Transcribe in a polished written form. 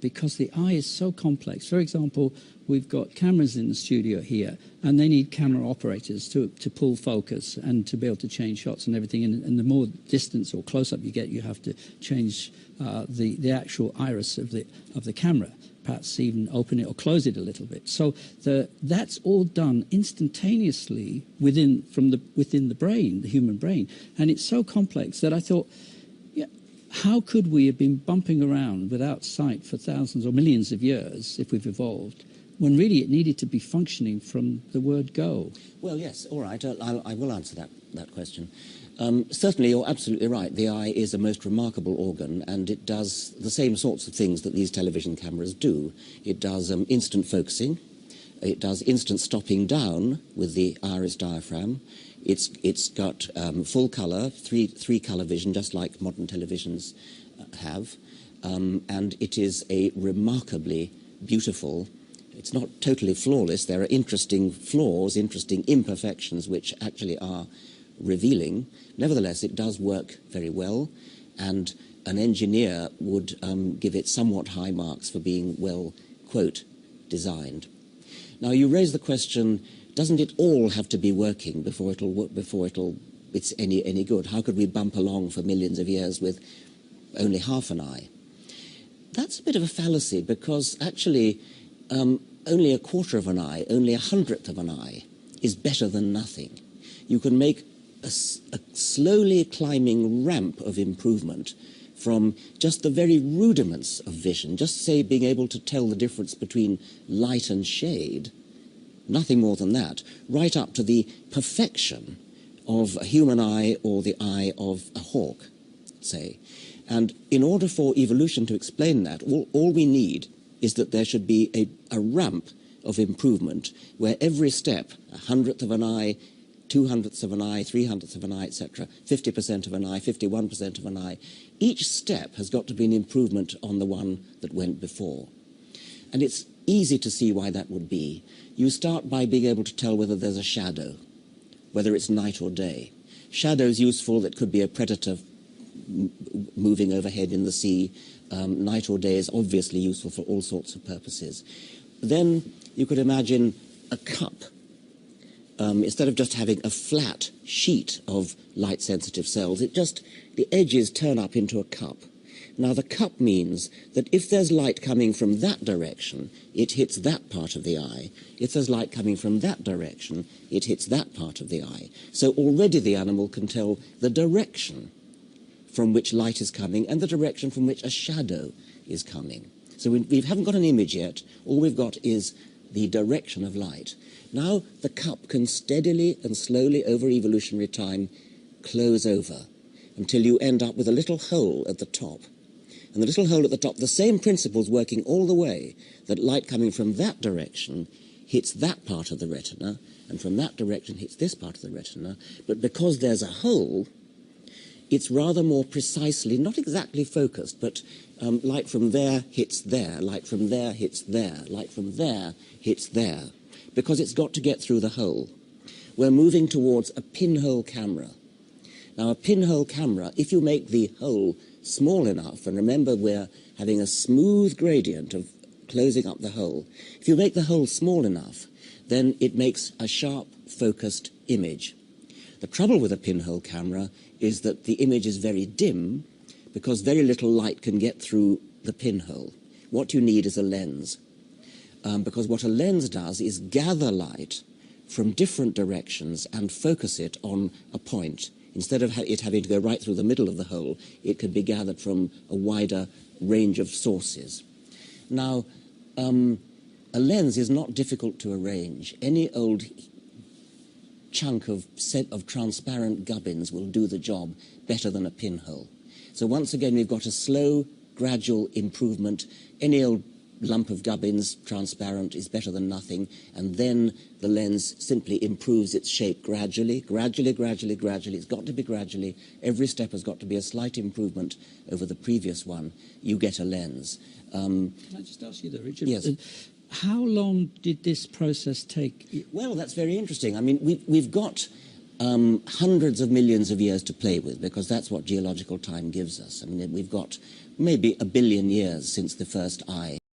because the eye is so complex. For example, we've got cameras in the studio here, and they need camera operators to pull focus and to be able to change shots and everything. And the more distance or close-up you get, you have to change the actual iris of the camera, perhaps even open it or close it a little bit. So that's all done instantaneously within the brain, the human brain. And it's so complex that I thought, yeah, how could we have been bumping around without sight for thousands or millions of years if we've evolved, when really it needed to be functioning from the word go? Well, yes, all right, I will answer that question. Certainly, you're absolutely right. The eye is a most remarkable organ, and it does the same sorts of things that these television cameras do. It does instant focusing. It does instant stopping down with the iris diaphragm. It's got full colour, three colour vision, just like modern televisions have. And it is a remarkably beautiful. It's not totally flawless. There are interesting flaws, interesting imperfections, which actually are revealing. Nevertheless, it does work very well, and an engineer would give it somewhat high marks for being well, quote, designed. Now, you raise the question, doesn't it all have to be working before it's any good? How could we bump along for millions of years with only half an eye? That's a bit of a fallacy, because actually only a quarter of an eye, only a hundredth of an eye is better than nothing. You can make a slowly climbing ramp of improvement from just the very rudiments of vision, just say being able to tell the difference between light and shade, nothing more than that, right up to the perfection of a human eye or the eye of a hawk, say. And in order for evolution to explain that, all we need is that there should be a ramp of improvement where every step, a hundredth of an eye, 200ths of an eye, 300ths of an eye, etc., 50% of an eye, 51% of an eye, each step has got to be an improvement on the one that went before. And it's easy to see why that would be. You start by being able to tell whether there's a shadow, whether it's night or day. Shadow's useful. It could be a predator moving overhead in the sea. Night or day is obviously useful for all sorts of purposes. Then you could imagine a cup. Instead of just having a flat sheet of light-sensitive cells, the edges turn up into a cup. Now, the cup means that if there's light coming from that direction, it hits that part of the eye. If there's light coming from that direction, it hits that part of the eye. So already the animal can tell the direction from which light is coming and the direction from which a shadow is coming. So we haven't got an image yet. All we've got is the direction of light. Now the cup can steadily and slowly over evolutionary time close over until you end up with a little hole at the top. And the little hole at the top, the same principles working all the way, that light coming from that direction hits that part of the retina, and from that direction hits this part of the retina. But because there's a hole, it's rather more precisely, not exactly focused, but light from there hits there, light from there hits there, light from there hits there, because it's got to get through the hole. We're moving towards a pinhole camera. Now, a pinhole camera, if you make the hole small enough, and remember we're having a smooth gradient of closing up the hole, if you make the hole small enough, then it makes a sharp, focused image. The trouble with a pinhole camera is that the image is very dim because very little light can get through the pinhole. What you need is a lens, because what a lens does is gather light from different directions and focus it on a point. Instead of it having to go right through the middle of the hole, it can be gathered from a wider range of sources. Now, a lens is not difficult to arrange. Any old chunk of transparent gubbins will do the job better than a pinhole. So once again, we've got a slow, gradual improvement. Any old lump of gubbins, transparent, is better than nothing, and then the lens simply improves its shape gradually. It's got to be gradually. Every step has got to be a slight improvement over the previous one. You get a lens. Can I just ask you though, Richard? Yes. How long did this process take? Well, that's very interesting. I mean, we've got hundreds of millions of years to play with, because that's what geological time gives us. I mean, we've got maybe a billion years since the first eye.